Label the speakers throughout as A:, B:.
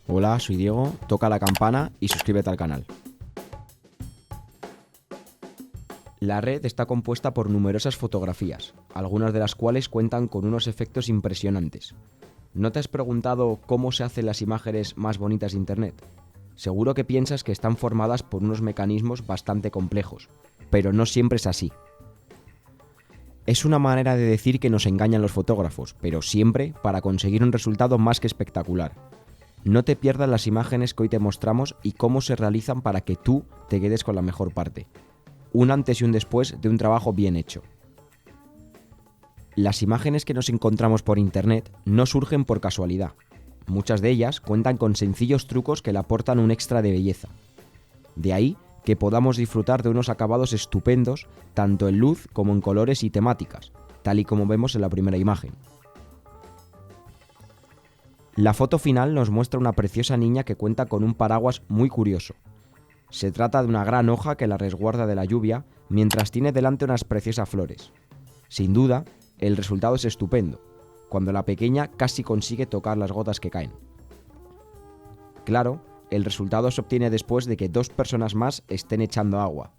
A: Hola, soy Diego, toca la campana y suscríbete al canal. La red está compuesta por numerosas fotografías, algunas de las cuales cuentan con unos efectos impresionantes. ¿No te has preguntado cómo se hacen las imágenes más bonitas de Internet? Seguro que piensas que están formadas por unos mecanismos bastante complejos, pero no siempre es así. Es una manera de decir que nos engañan los fotógrafos, pero siempre para conseguir un resultado más que espectacular. No te pierdas las imágenes que hoy te mostramos y cómo se realizan para que tú te quedes con la mejor parte. Un antes y un después de un trabajo bien hecho. Las imágenes que nos encontramos por internet no surgen por casualidad. Muchas de ellas cuentan con sencillos trucos que le aportan un extra de belleza. De ahí que podamos disfrutar de unos acabados estupendos, tanto en luz como en colores y temáticas, tal y como vemos en la primera imagen. La foto final nos muestra una preciosa niña que cuenta con un paraguas muy curioso. Se trata de una gran hoja que la resguarda de la lluvia, mientras tiene delante unas preciosas flores. Sin duda, el resultado es estupendo, cuando la pequeña casi consigue tocar las gotas que caen. Claro, el resultado se obtiene después de que dos personas más estén echando agua.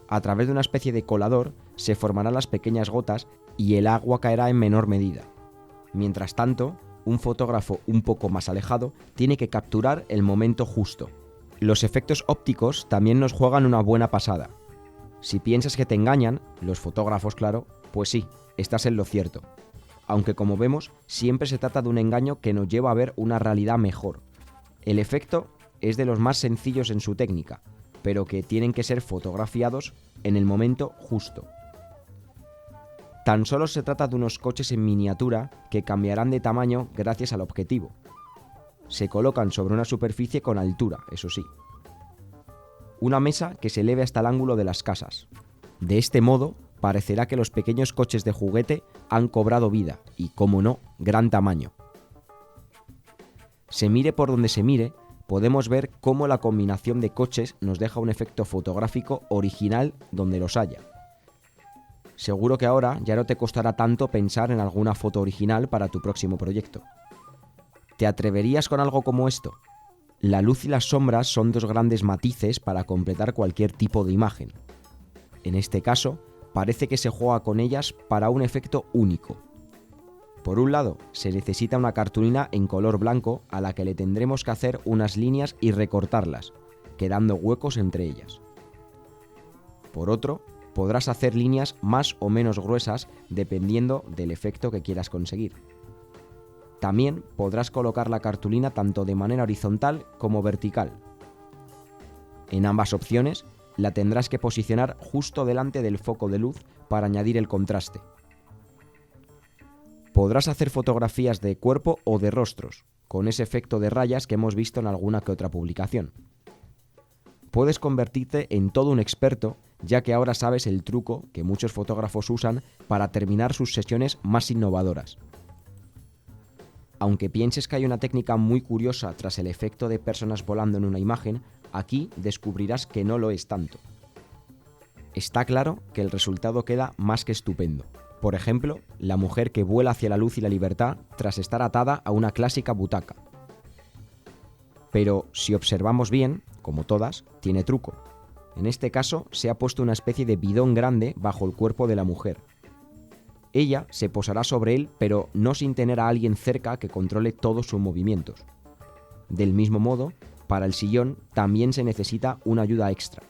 A: A través de una especie de colador se formarán las pequeñas gotas y el agua caerá en menor medida. Mientras tanto, un fotógrafo un poco más alejado tiene que capturar el momento justo. Los efectos ópticos también nos juegan una buena pasada. Si piensas que te engañan, los fotógrafos claro, pues sí, estás en lo cierto. Aunque como vemos, siempre se trata de un engaño que nos lleva a ver una realidad mejor. El efecto es de los más sencillos en su técnica, pero que tienen que ser fotografiados en el momento justo. Tan solo se trata de unos coches en miniatura que cambiarán de tamaño gracias al objetivo. Se colocan sobre una superficie con altura, eso sí. Una mesa que se eleve hasta el ángulo de las casas. De este modo, parecerá que los pequeños coches de juguete han cobrado vida y, como no, gran tamaño. Se mire por donde se mire, podemos ver cómo la combinación de coches nos deja un efecto fotográfico original donde los haya. Seguro que ahora ya no te costará tanto pensar en alguna foto original para tu próximo proyecto. ¿Te atreverías con algo como esto? La luz y las sombras son dos grandes matices para completar cualquier tipo de imagen. En este caso, parece que se juega con ellas para un efecto único. Por un lado, se necesita una cartulina en color blanco a la que le tendremos que hacer unas líneas y recortarlas, quedando huecos entre ellas. Por otro, podrás hacer líneas más o menos gruesas dependiendo del efecto que quieras conseguir. También podrás colocar la cartulina tanto de manera horizontal como vertical. En ambas opciones, la tendrás que posicionar justo delante del foco de luz para añadir el contraste. Podrás hacer fotografías de cuerpo o de rostros, con ese efecto de rayas que hemos visto en alguna que otra publicación. Puedes convertirte en todo un experto, ya que ahora sabes el truco que muchos fotógrafos usan para terminar sus sesiones más innovadoras. Aunque pienses que hay una técnica muy curiosa tras el efecto de personas volando en una imagen, aquí descubrirás que no lo es tanto. Está claro que el resultado queda más que estupendo. Por ejemplo, la mujer que vuela hacia la luz y la libertad tras estar atada a una clásica butaca. Pero si observamos bien, como todas, tiene truco. En este caso, se ha puesto una especie de bidón grande bajo el cuerpo de la mujer. Ella se posará sobre él, pero no sin tener a alguien cerca que controle todos sus movimientos. Del mismo modo, para el sillón también se necesita una ayuda extra.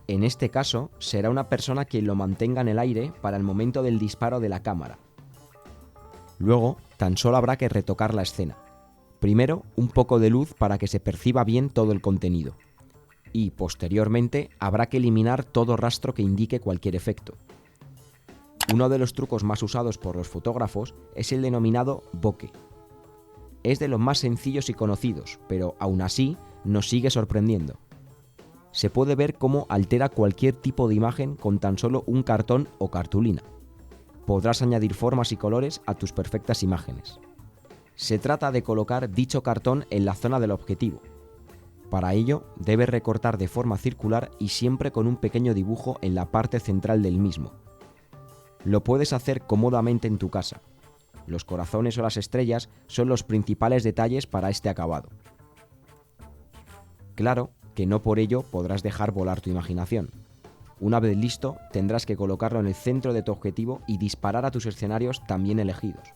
A: En este caso, será una persona quien lo mantenga en el aire para el momento del disparo de la cámara. Luego, tan solo habrá que retocar la escena. Primero, un poco de luz para que se perciba bien todo el contenido. Y, posteriormente, habrá que eliminar todo rastro que indique cualquier efecto. Uno de los trucos más usados por los fotógrafos es el denominado bokeh. Es de los más sencillos y conocidos, pero aún así nos sigue sorprendiendo. Se puede ver cómo altera cualquier tipo de imagen con tan solo un cartón o cartulina. Podrás añadir formas y colores a tus perfectas imágenes. Se trata de colocar dicho cartón en la zona del objetivo. Para ello, debes recortar de forma circular y siempre con un pequeño dibujo en la parte central del mismo. Lo puedes hacer cómodamente en tu casa. los corazones o las estrellas son los principales detalles para este acabado. Claro que no por ello podrás dejar volar tu imaginación. Una vez listo, tendrás que colocarlo en el centro de tu objetivo y disparar a tus escenarios también elegidos.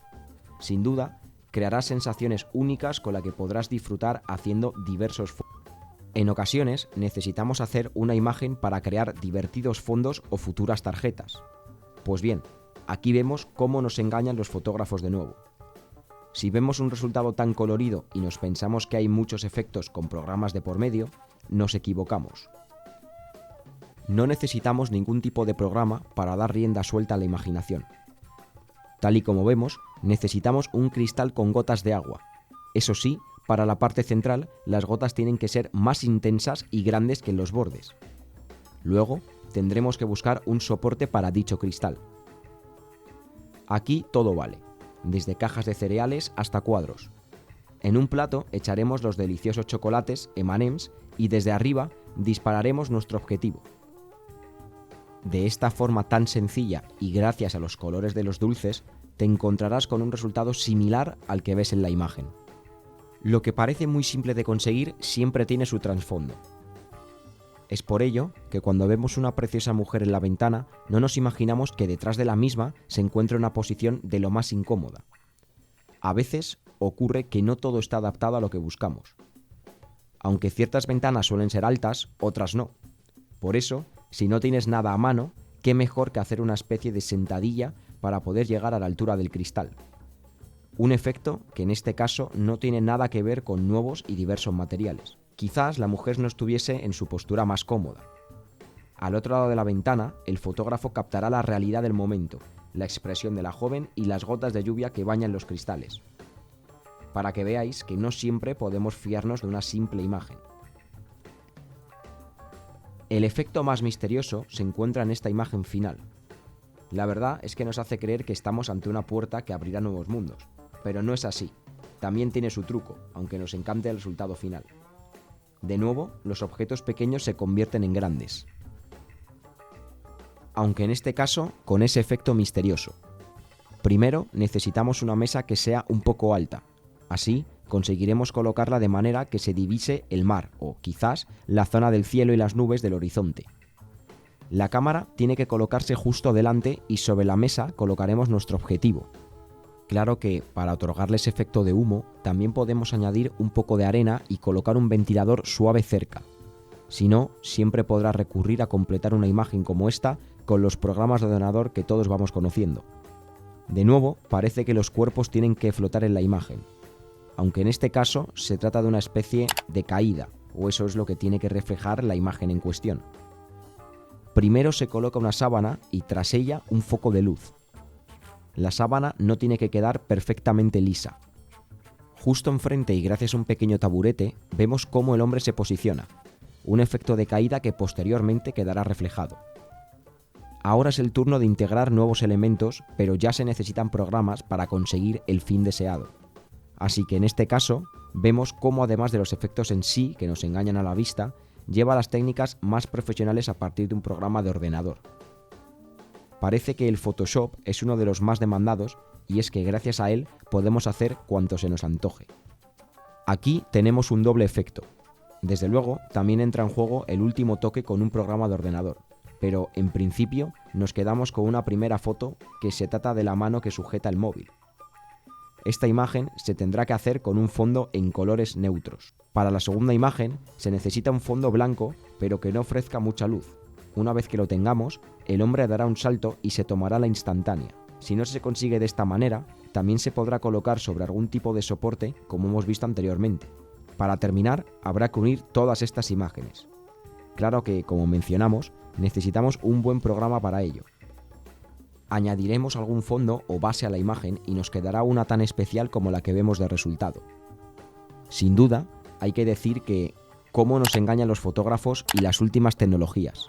A: Sin duda, crearás sensaciones únicas con las que podrás disfrutar haciendo diversos fondos. En ocasiones necesitamos hacer una imagen para crear divertidos fondos o futuras tarjetas. Pues bien, aquí vemos cómo nos engañan los fotógrafos de nuevo. Si vemos un resultado tan colorido y nos pensamos que hay muchos efectos con programas de por medio, nos equivocamos. No necesitamos ningún tipo de programa para dar rienda suelta a la imaginación. Tal y como vemos, necesitamos un cristal con gotas de agua. Eso sí, para la parte central, las gotas tienen que ser más intensas y grandes que en los bordes. Luego, tendremos que buscar un soporte para dicho cristal. Aquí todo vale, desde cajas de cereales hasta cuadros. En un plato echaremos los deliciosos chocolates M&M's y desde arriba dispararemos nuestro objetivo. De esta forma tan sencilla y gracias a los colores de los dulces, te encontrarás con un resultado similar al que ves en la imagen. Lo que parece muy simple de conseguir siempre tiene su trasfondo. Es por ello que cuando vemos una preciosa mujer en la ventana, no nos imaginamos que detrás de la misma se encuentra una posición de lo más incómoda. A veces ocurre que no todo está adaptado a lo que buscamos. Aunque ciertas ventanas suelen ser altas, otras no. Por eso, si no tienes nada a mano, qué mejor que hacer una especie de sentadilla para poder llegar a la altura del cristal. Un efecto que en este caso no tiene nada que ver con nuevos y diversos materiales. Quizás la mujer no estuviese en su postura más cómoda. Al otro lado de la ventana, el fotógrafo captará la realidad del momento, la expresión de la joven y las gotas de lluvia que bañan los cristales. Para que veáis que no siempre podemos fiarnos de una simple imagen. El efecto más misterioso se encuentra en esta imagen final. La verdad es que nos hace creer que estamos ante una puerta que abrirá nuevos mundos, pero no es así. También tiene su truco, aunque nos encante el resultado final. De nuevo, los objetos pequeños se convierten en grandes. Aunque en este caso, con ese efecto misterioso. Primero, necesitamos una mesa que sea un poco alta. Así, conseguiremos colocarla de manera que se divise el mar o, quizás, la zona del cielo y las nubes del horizonte. La cámara tiene que colocarse justo delante y sobre la mesa colocaremos nuestro objetivo. Claro que, para otorgarle ese efecto de humo, también podemos añadir un poco de arena y colocar un ventilador suave cerca. Si no, siempre podrás recurrir a completar una imagen como esta con los programas de ordenador que todos vamos conociendo. De nuevo, parece que los cuerpos tienen que flotar en la imagen, aunque en este caso se trata de una especie de caída, o eso es lo que tiene que reflejar la imagen en cuestión. Primero se coloca una sábana y tras ella un foco de luz. La sábana no tiene que quedar perfectamente lisa. Justo enfrente y gracias a un pequeño taburete, vemos cómo el hombre se posiciona, un efecto de caída que posteriormente quedará reflejado. Ahora es el turno de integrar nuevos elementos, pero ya se necesitan programas para conseguir el fin deseado. Así que en este caso, vemos cómo además de los efectos en sí, que nos engañan a la vista, lleva las técnicas más profesionales a partir de un programa de ordenador. Parece que el Photoshop es uno de los más demandados y es que gracias a él podemos hacer cuanto se nos antoje. Aquí tenemos un doble efecto. Desde luego, también entra en juego el último toque con un programa de ordenador, pero en principio nos quedamos con una primera foto que se trata de la mano que sujeta el móvil. Esta imagen se tendrá que hacer con un fondo en colores neutros. Para la segunda imagen se necesita un fondo blanco, pero que no ofrezca mucha luz. Una vez que lo tengamos, el hombre dará un salto y se tomará la instantánea. Si no se consigue de esta manera, también se podrá colocar sobre algún tipo de soporte, como hemos visto anteriormente. Para terminar, habrá que unir todas estas imágenes. Claro que, como mencionamos, necesitamos un buen programa para ello. Añadiremos algún fondo o base a la imagen y nos quedará una tan especial como la que vemos de resultado. Sin duda, hay que decir que cómo nos engañan los fotógrafos y las últimas tecnologías.